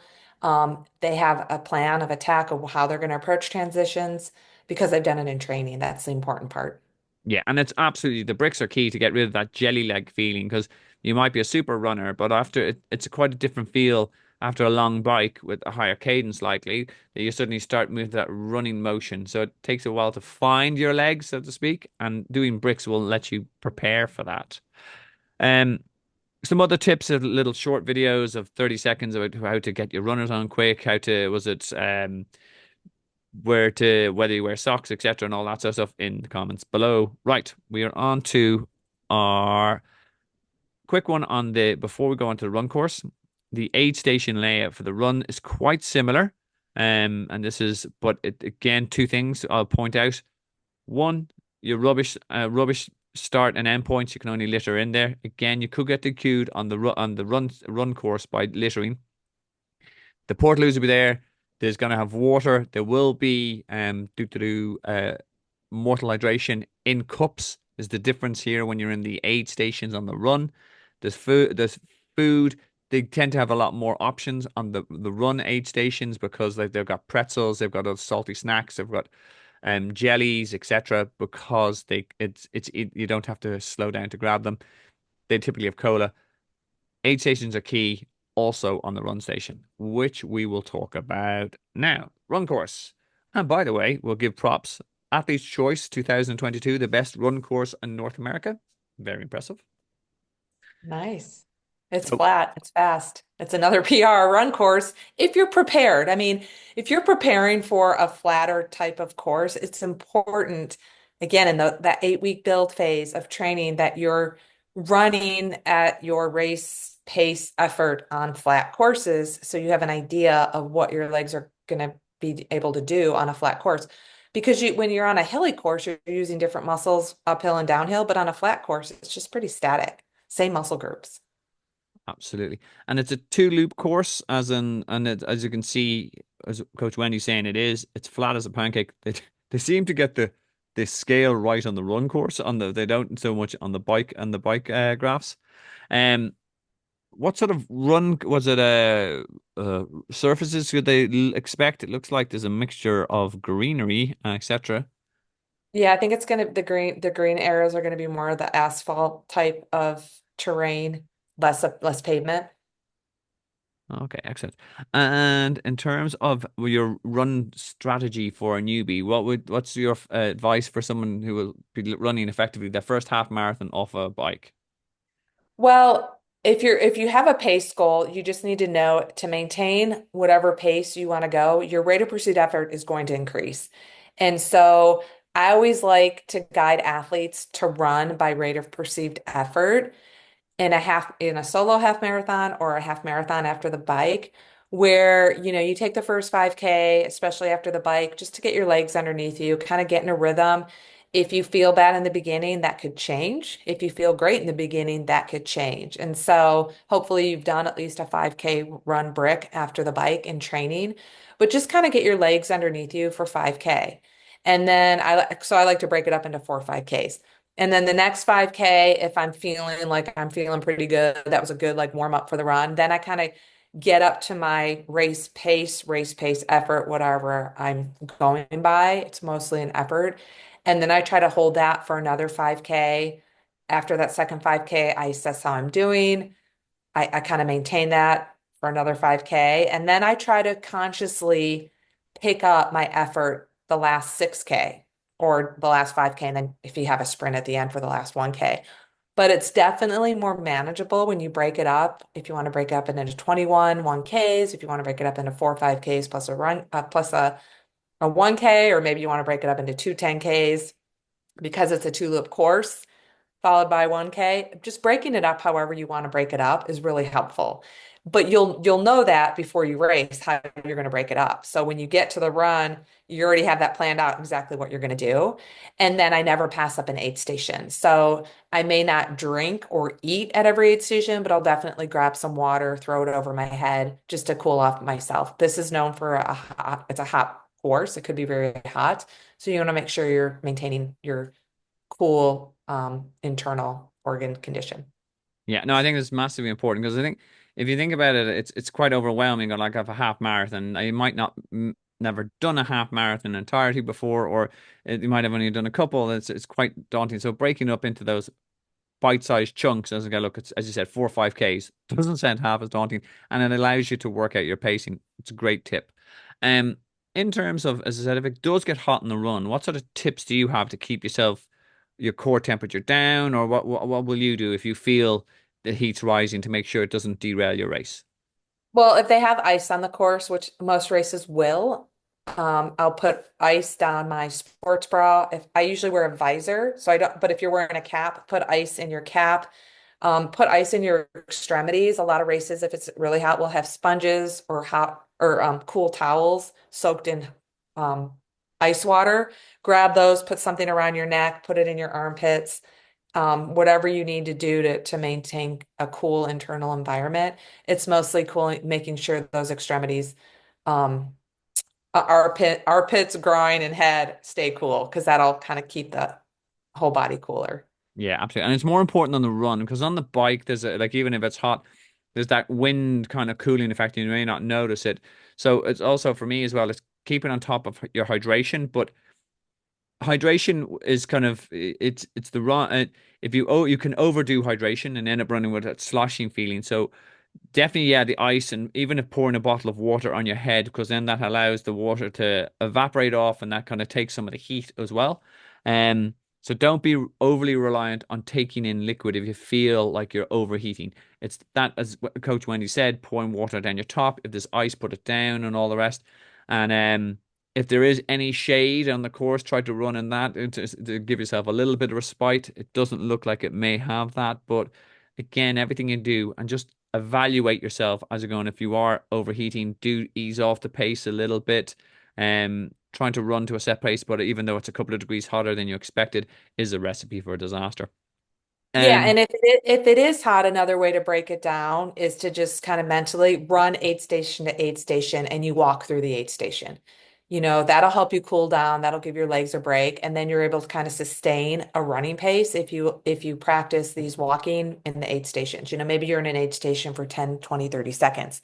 They have a plan of attack of how they're going to approach transitions because they've done it in training. That's the important part. Yeah, and it's absolutely the bricks are key to get rid of that jelly leg feeling because you might be a super runner, but after it's quite a different feel after a long bike with a higher cadence, likely that you suddenly start moving that running motion. So it takes a while to find your legs, so to speak, and doing bricks will let you prepare for that. Um, some other tips of little short videos of 30 seconds about how to get your runners on quick, how to was it where to whether you wear socks, etc., and all that sort of stuff in the comments below. Right, we are on to our quick one on the before we go on to the run course. The aid station layout for the run is quite similar. And this is, but again, two things I'll point out. One, your rubbish start and end points you can only litter in there. Again, you could get DQ'd on the run course by littering. The portaloos will be there. There's going to have water. There will be mortal hydration in cups. Is the difference here when you're in the aid stations on the run. There's food. There's food. They tend to have a lot more options on the run aid stations because they've got pretzels, they've got those salty snacks, they've got jellies, etc. Because you don't have to slow down to grab them. They typically have cola. Aid stations are key also on the run station, which we will talk about now. Run course. And by the way, we'll give props. Athlete's Choice 2022, the best run course in North America. Very impressive. Nice. It's So, flat, it's fast. It's another PR run course if you're prepared. I mean, if you're preparing for a flatter type of course, it's important, again, in that 8 week build phase of training that you're running at your race pace effort on flat courses so you have an idea of what your legs are going to be able to do on a flat course. Because when you're on a hilly course, you're using different muscles uphill and downhill, but on a flat course, it's just pretty static. Same muscle groups. absolutely. And it's a two loop course, as you can see, as Coach Wendy's saying, it's flat as a pancake. They seem to get the scale right on the run course. They don't so much on the bike and the bike graphs. Um, what sort of run was it? Surfaces should they expect? It looks like there's a mixture of greenery, etc. Yeah, I think it's gonna the green arrows are gonna be more of the asphalt type of terrain, less pavement. Okay, excellent. And in terms of your run strategy for a newbie, what's your advice for someone who will be running effectively their first half marathon off a bike? Well, if you have a pace goal, you just need to know to maintain whatever pace you want to go, your rate of pursuit effort is going to increase. And so I always like to guide athletes to run by rate of perceived effort in a solo half marathon or a half marathon after the bike where you take the first 5K, especially after the bike, just to get your legs underneath you, kind of get in a rhythm. If you feel bad in the beginning, that could change. If you feel great in the beginning, that could change. And so hopefully you've done at least a 5K run brick after the bike in training, but just kind of get your legs underneath you for 5K. And then I like to break it up into 4 5Ks. And then the next 5K, if I'm feeling like I'm feeling pretty good, that was a good like warm up for the run, then I kind of get up to my race pace effort, whatever I'm going by. It's mostly an effort. And then I try to hold that for another 5K. After that second 5K, I assess how I'm doing. I kind of maintain that for another 5K. And then I try to consciously pick up my effort the last 6K or the last 5K. And then if you have a sprint at the end for the last 1K. But it's definitely more manageable when you break it up. If you want to break it up into 21 1Ks, if you want to break it up into 4 5Ks plus a run, plus a 1K, or maybe you want to break it up into 2 10Ks because it's a two loop course followed by 1K. Just breaking it up however you want to break it up is really helpful. But you'll know that before you race how you're going to break it up. So when you get to the run, you already have that planned out exactly what you're going to do. And then I never pass up an aid station. So I may not drink or eat at every aid station, but I'll definitely grab some water, throw it over my head just to cool off myself. This is known for it's a hot course. It could be very hot. So you want to make sure you're maintaining your cool internal organ condition. Yeah, no, I think it's massively important because I think if you think about it, it's quite overwhelming. Or like have a half marathon, you might not never done a half marathon in entirety before, or you might have only done a couple. It's quite daunting. So breaking up into those bite-sized chunks as a guy, look, it's as you said, 4 or 5 Ks doesn't sound half as daunting, and it allows you to work out your pacing. It's a great tip. Um, in terms of, as I said, if it does get hot in the run, what sort of tips do you have to keep your core temperature down, or what will you do if you feel the heat's rising to make sure it doesn't derail your race? Well, if they have ice on the course, which most races will, I'll put ice down my sports bra. If I usually wear a visor, so I don't, but if you're wearing a cap, put ice in your cap. Put ice in your extremities. A lot of races, if it's really hot, will have sponges or hot or cool towels soaked in um, ice water. Grab those, put something around your neck, put it in your armpits, whatever you need to do to maintain a cool internal environment. It's mostly cooling, making sure those extremities, um, armpits, groin, and head stay cool because that'll kind of keep the whole body cooler. Yeah, absolutely. And it's more important on the run because on the bike, there's like, even if it's hot, there's that wind kind of cooling effect, and you may not notice it. So it's also for me as well, it's keeping on top of your hydration. But hydration is kind of it's the wrong. If you can overdo hydration and end up running with that sloshing feeling. So definitely, yeah, the ice, and even if pouring a bottle of water on your head, because then that allows the water to evaporate off, and that kind of takes some of the heat as well. So don't be overly reliant on taking in liquid if you feel like you're overheating. It's that, as Coach Wendy said, pouring water down your top. If there's ice, put it down, and all the rest. And if there is any shade on the course, try to run in that to give yourself a little bit of respite. It doesn't look like it may have that, but again, everything you do, and just evaluate yourself as you're going. If you are overheating, do ease off the pace a little bit. Trying to run to a set pace, but even though it's a couple of degrees hotter than you expected, is a recipe for a disaster. Yeah, Um, and if it is hot, another way to break it down is to just kind of mentally run aid station to aid station and you walk through the aid station. You know, that'll help you cool down, that'll give your legs a break, and then you're able to kind of sustain a running pace if you practice these walking in the aid stations. You know, maybe you're in an aid station for 10, 20, 30 seconds.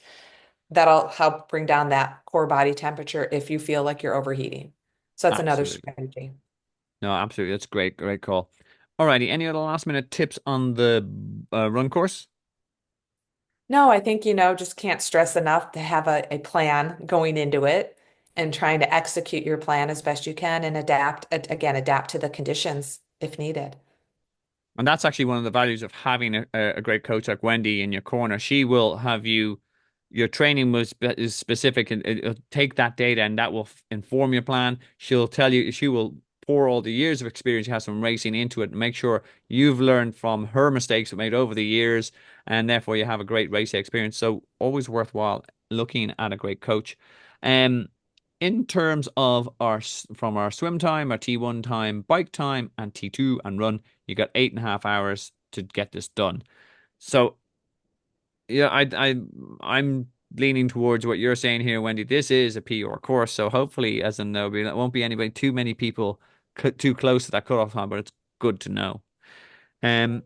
That'll help bring down that core body temperature if you feel like you're overheating. So that's another Absolutely. strategy. No, absolutely. That's great. Great call. Alrighty. Any other last minute tips on the run course? No, I think, just can't stress enough to have a plan going into it and trying to execute your plan as best you can and adapt to the conditions if needed. And that's actually one of the values of having a great coach like Wendy in your corner. She will have you, your training is specific, and it'll take that data, and that will inform your plan. She'll tell you, she will pour all the years of experience she has from racing into it and make sure you've learned from her mistakes made over the years, and therefore you have a great racing experience. So always worthwhile looking at a great coach. Um, in terms of from our swim time, our T1 time, bike time, and T2 and run, you got 8.5 hours to get this done. So yeah, I'm leaning towards what you're saying here, Wendy. This is a PR course, so hopefully, as in there won't be anybody too many people too close to that cutoff time, but it's good to know. Um,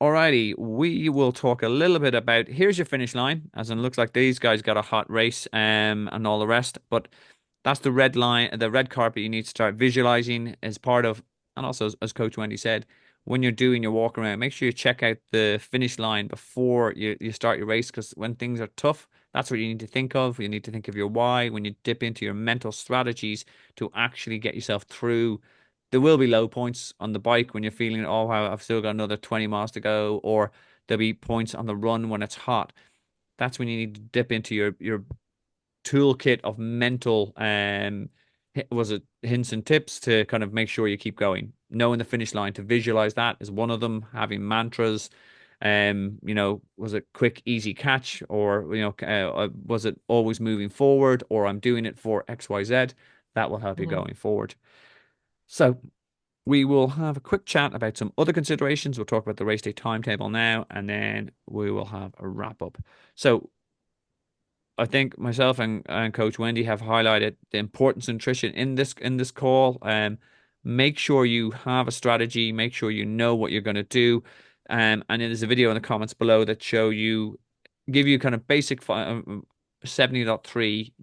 Alrighty, we will talk a little bit about here's your finish line, as in looks like these guys got a hot race, and all the rest, but that's the red line, the red carpet you need to start visualizing as part of, and also as Coach Wendy said, when you're doing your walk around, make sure you check out the finish line before you start your race, because when things are tough, that's what you need to think of. You need to think of your why when you dip into your mental strategies to actually get yourself through. There will be low points on the bike when you're feeling, oh, wow, I've still got another 20 miles to go, or there'll be points on the run when it's hot. That's when you need to dip into your toolkit of mental was it hints and tips to kind of make sure you keep going. Knowing the finish line to visualize that is one of them. Having mantras, was it quick, easy catch, or was it always moving forward, or I'm doing it for XYZ. That will help you Mhm. going forward. So we will have a quick chat about some other considerations. We'll talk about the race day timetable now, and then we will have a wrap up. So I think myself and Coach Wendy have highlighted the importance of nutrition in this call. Make sure you have a strategy. Make sure you know what you're going to do. And there's a video in the comments below that give you kind of basic 70.3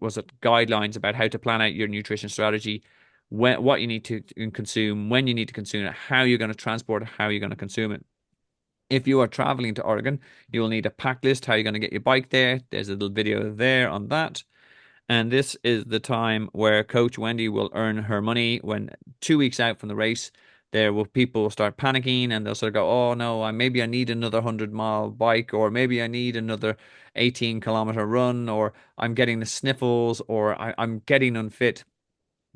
was it guidelines about how to plan out your nutrition strategy, what you need to consume, when you need to consume it, how you're going to transport it, how you're going to consume it. If you are traveling to Oregon, you'll need a pack list, how you're going to get your bike there. There's a little video there on that. And this is the time where Coach Wendy will earn her money when 2 weeks out from the race, there will people start panicking and they'll sort of go, oh no, maybe I need another 100-mile bike, or maybe I need another 18-kilometer run, or I'm getting the sniffles, or I'm getting unfit.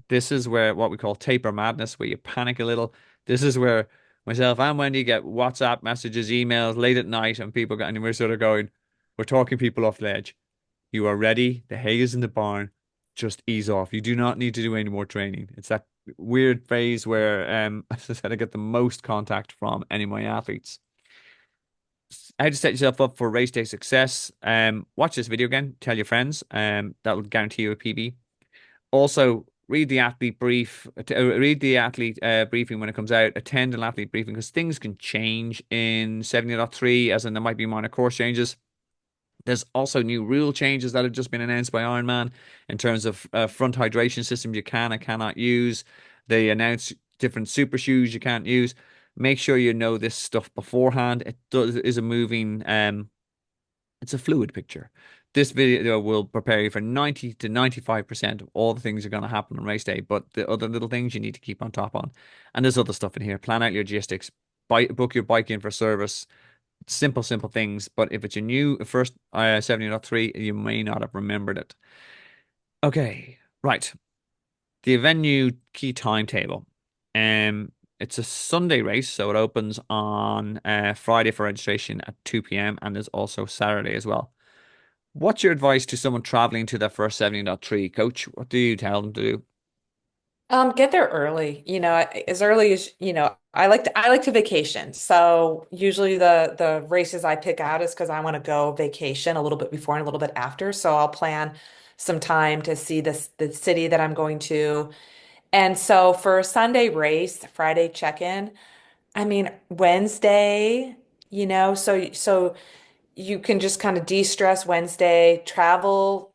This is where what we call taper madness, where you panic a little. This is where myself and Wendy get WhatsApp messages, emails late at night, and we're sort of going, we're talking people off the edge. You are ready. The hay is in the barn. Just ease off. You do not need to do any more training. It's that weird phase where, as I said, I get the most contact from any of my athletes. How to set yourself up for race day success. Watch this video again. Tell your friends. That will guarantee you a PB. Also, read the athlete brief. Read the athlete briefing when it comes out. Attend an athlete briefing because things can change in 70.3, as in there might be minor course changes. There's also new rule changes that have just been announced by Ironman in terms of front hydration systems you can and cannot use. They announce different super shoes you can't use. Make sure you know this stuff beforehand. Is a moving it's a fluid picture. This video will prepare you for 90 to 95% of all the things that are going to happen on race day, but the other little things you need to keep on top on. And there's other stuff in here. Plan out your logistics, book your bike in for service. Simple things. But if it's your new first 70.3, you may not have remembered it. Okay, right. The venue key timetable. It's a Sunday race, so it opens on Friday for registration at 2 p.m. and there's also Saturday as well. What's your advice to someone traveling to their first 70.3, coach? What do you tell them to do? Get there early, as early as, I like to vacation. So usually the races I pick out is because I want to go vacation a little bit before and a little bit after. So I'll plan some time to see the city that I'm going to. And so for a Sunday race, Friday check-in, I mean, Wednesday, so you can just kind of de-stress Wednesday. Travel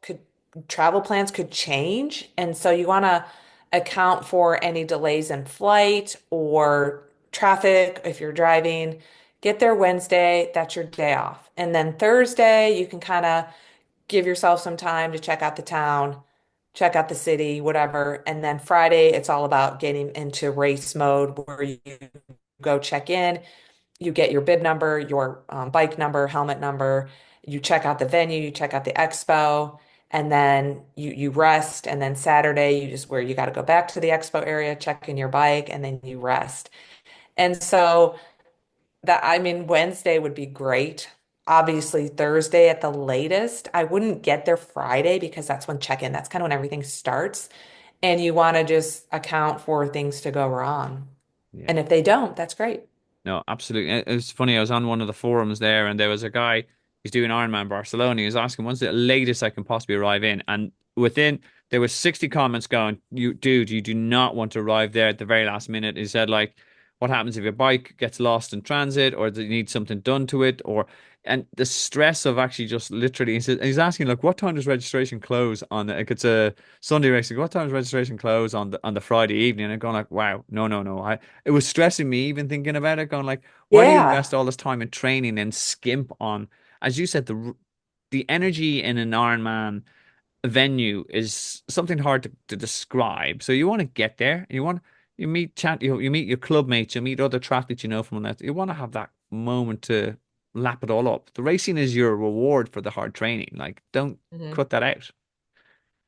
plans could change. And so you want to account for any delays in flight or traffic if you're driving. Get there Wednesday, that's your day off. And then Thursday, you can kind of give yourself some time to check out the town, check out the city, whatever. And then Friday, it's all about getting into race mode where you go check in, you get your bib number, your bike number, helmet number, you check out the venue, you check out the expo, and then you rest. And then Saturday, you just where you got to go back to the expo area, check in your bike, and then you rest. And so I mean, Wednesday would be great. Obviously, Thursday at the latest. I wouldn't get there Friday because that's when check-in, that's kind of when everything starts. And you want to just account for things to go wrong. Yeah. And if they don't, that's great. No, absolutely. It was funny. I was on one of the forums there, and there was a guy. He's doing Ironman Barcelona. He was asking, "When's the latest I can possibly arrive in?" And within there was 60 comments going, "You, dude, you do not want to arrive there at the very last minute." He said, like, "What happens if your bike gets lost in transit, or do you need something done to it, or?" And the stress of actually just literally, he's asking, like, "What time does registration close on like it's a Sunday race? Like, what time does registration close on the Friday evening?" And I'm going like, "Wow, no. It was stressing me even thinking about it, going like, why do you Yeah. invest all this time in training and skimp on, as you said, the energy in an Ironman venue is something hard to describe. So you want to get there, you meet chat, you meet your club mates, you meet other triathletes you know from that. You want to have that moment to lap it all up. The racing is your reward for the hard training. Like, don't Mhm. cut that out.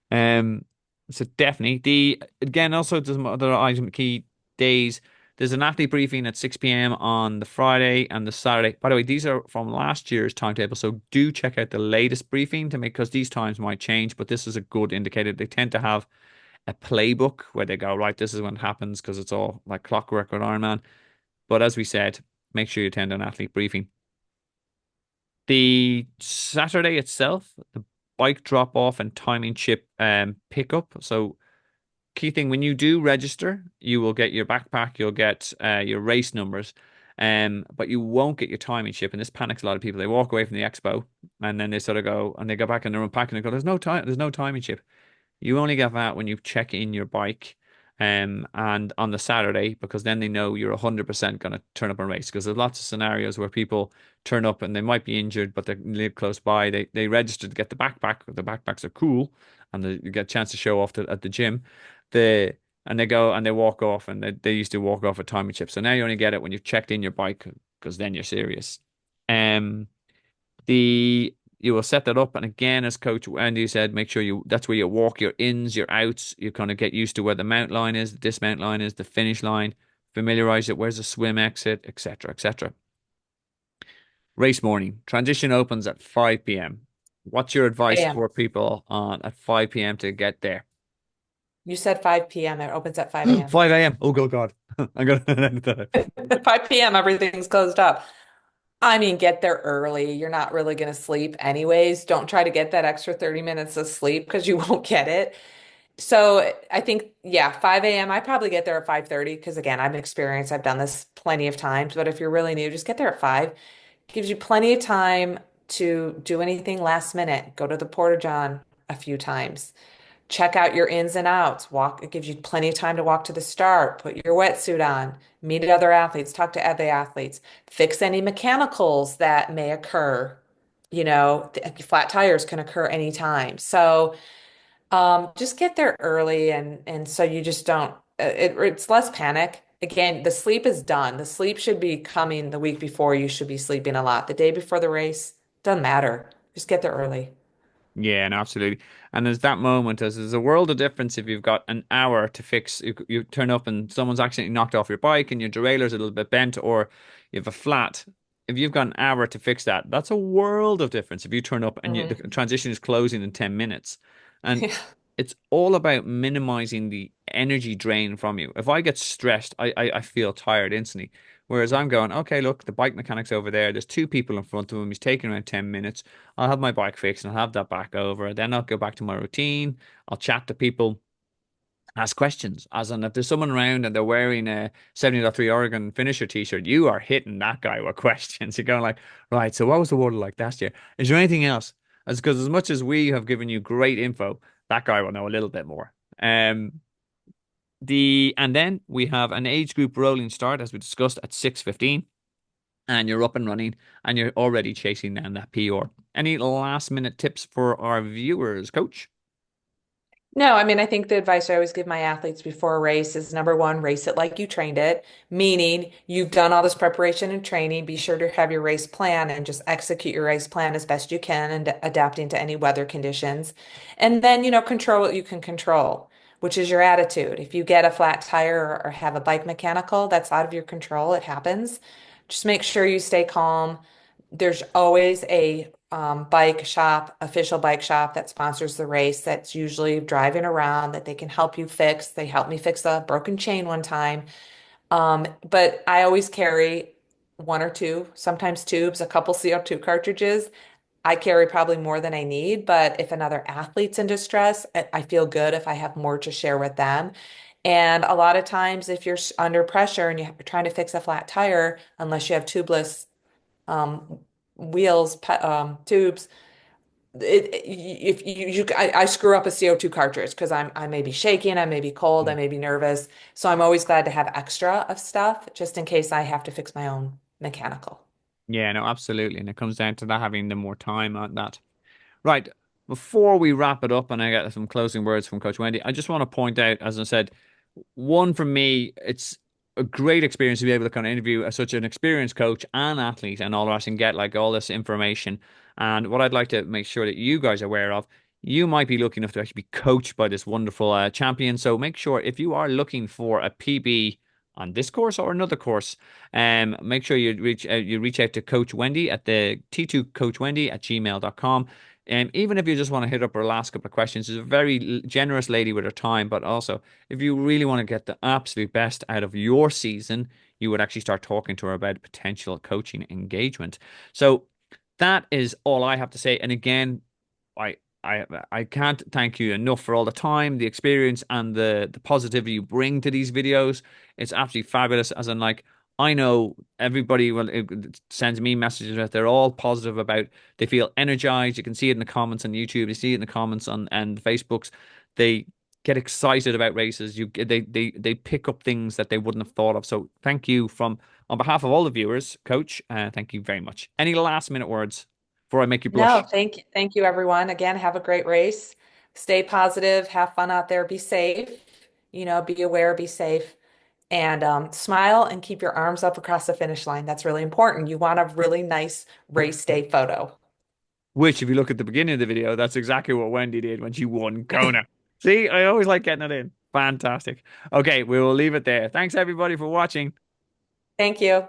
Um, so definitely the again also there's some other item key days. There's an athlete briefing at 6 p.m. on the Friday and the Saturday. By the way, these are from last year's timetable, so do check out the latest briefing to make because these times might change, but this is a good indicator. They tend to have a playbook where they go, right, this is when it happens because it's all like clockwork with Ironman. But as we said, make sure you attend an athlete briefing. The Saturday itself, the bike drop off and timing chip pickup. So key thing when you do register, you will get your backpack, you'll get your race numbers, but you won't get your timing chip. And this panics a lot of people. They walk away from the expo and then they sort of go and they go back and they're unpacking and go, there's no timing chip. You only get that when you check in your bike. And on the Saturday, because then they know you're 100% going to turn up and race. Because there's lots of scenarios where people turn up and they might be injured, but they live close by. They register to get the backpack. The backpacks are cool, and you get a chance to show off at the gym. The and they go and they walk off, and they used to walk off with timing chips. So now you only get it when you've checked in your bike, because then you're serious. Um, the you will set that up, and again, as Coach Wendy said, make sure that's where you walk your ins, your outs. You kind of get used to where the mount line is, the dismount line is, the finish line. Familiarize it. Where's the swim exit, etc., etc. Race morning transition opens at 5 p.m. What's your advice a.m. for people on at 5 p.m. to get there? You said 5 p.m. It opens at 5 a.m. 5 a.m. Oh, good God. I'm gonna 5 p.m. everything's closed up. I mean, get there early. You're not really going to sleep anyways. Don't try to get that extra 30 minutes of sleep because you won't get it. So I think, yeah, 5 a.m. I probably get there at 5:30 because again, I'm experienced. I've done this plenty of times. But if you're really new, just get there at 5. Gives you plenty of time to do anything last minute. Go to the Porta John a few times. Check out your ins and outs. Walk, it gives you plenty of time to walk to the start, put your wetsuit on, meet other athletes, talk to other athletes, fix any mechanicals that may occur. Flat tires can occur anytime. So just get there early and so you just don't it's less panic. Again, the sleep is done. The sleep should be coming the week before. You should be sleeping a lot. The day before the race, doesn't matter. Just get there early. Yeah, no, absolutely. And there's that moment as there's a world of difference if you've got an hour to fix. You turn up and someone's accidentally knocked off your bike and your derailleur's a little bit bent, or you have a flat. If you've got an hour to fix that, that's a world of difference. If you turn up and the Hmm. transition is closing in 10 minutes, and it's all about minimizing the energy drain from you. If I get stressed, I feel tired instantly. Whereas I'm going, okay, look, the bike mechanic's over there. There's two people in front of him. He's taking around 10 minutes. I'll have my bike fixed and I'll have that back over. Then I'll go back to my routine. I'll chat to people, ask questions. As in, if there's someone around and they're wearing a 70.3 Oregon finisher t-shirt, you are hitting that guy with questions. You're going like, right, so what was the water like last year? Is there anything else? As because as much as we have given you great info, that guy will know a little bit more. And then we have an age group rolling start as we discussed at 6:15 and you're up and running and you're already chasing down that PR. Any last minute tips for our viewers, coach? No, I mean, I think the advice I always give my athletes before a race is number one, race it like you trained it, meaning you've done all this preparation and training. Be sure to have your race plan and just execute your race plan as best you can and adapting to any weather conditions. And then, control what you can control, which is your attitude. If you get a flat tire or have a bike mechanical, that's out of your control. It happens. Just make sure you stay calm. There's always a bike shop, official bike shop that sponsors the race that's usually driving around that they can help you fix. They helped me fix a broken chain one time. But I always carry one or two, sometimes tubes, a couple CO2 cartridges. I carry probably more than I need, but if another athlete's in distress, I feel good if I have more to share with them. And a lot of times, if you're under pressure and you're trying to fix a flat tire, unless you have tubeless um, wheels, tubes. If I screw up a CO2 cartridge because I may be shaking, I may be cold, I may be nervous. So I'm always glad to have extra of stuff just in case I have to fix my own mechanical. Yeah, no, absolutely. And it comes down to that having the more time on that. Right. Before we wrap it up and I get some closing words from Coach Wendy, I just want to point out, as I said, one for me, it's a great experience to be able to kind of interview such an experienced coach and athlete and all the rest and get like all this information. And what I'd like to make sure that you guys are aware of, you might be lucky enough to actually be coached by this wonderful champion. So make sure if you are looking for a PB on this course or another course, make sure you reach out to Coach Wendy at the T2coachwendy at gmail.com. And even if you just want to hit up her last couple of questions, she's a very generous lady with her time. But also, if you really want to get the absolute best out of your season, you would actually start talking to her about potential coaching engagement. So that is all I have to say. And again, I I can't thank you enough for all the time, the experience, and the positivity you bring to these videos. It's absolutely fabulous. As in, like, I know everybody it sends me messages that they're all positive about. They feel energized. You can see it in the comments on YouTube. You see it in the comments on and Facebooks. They get excited about races. They pick up things that they wouldn't have thought of. So thank you from on behalf of all the viewers, Coach. Thank you very much. Any last minute words before I make you No, blush? thank you, everyone. Again, have a great race. Stay positive, have fun out there, be safe, be aware, be safe, and smile and keep your arms up across the finish line. That's really important. You want a really nice race day photo. Which, if you look at the beginning of the video, that's exactly what Wendy did when she won Kona. See, I always like getting it in. Fantastic. Okay, we will leave it there. Thanks everybody for watching. Thank you.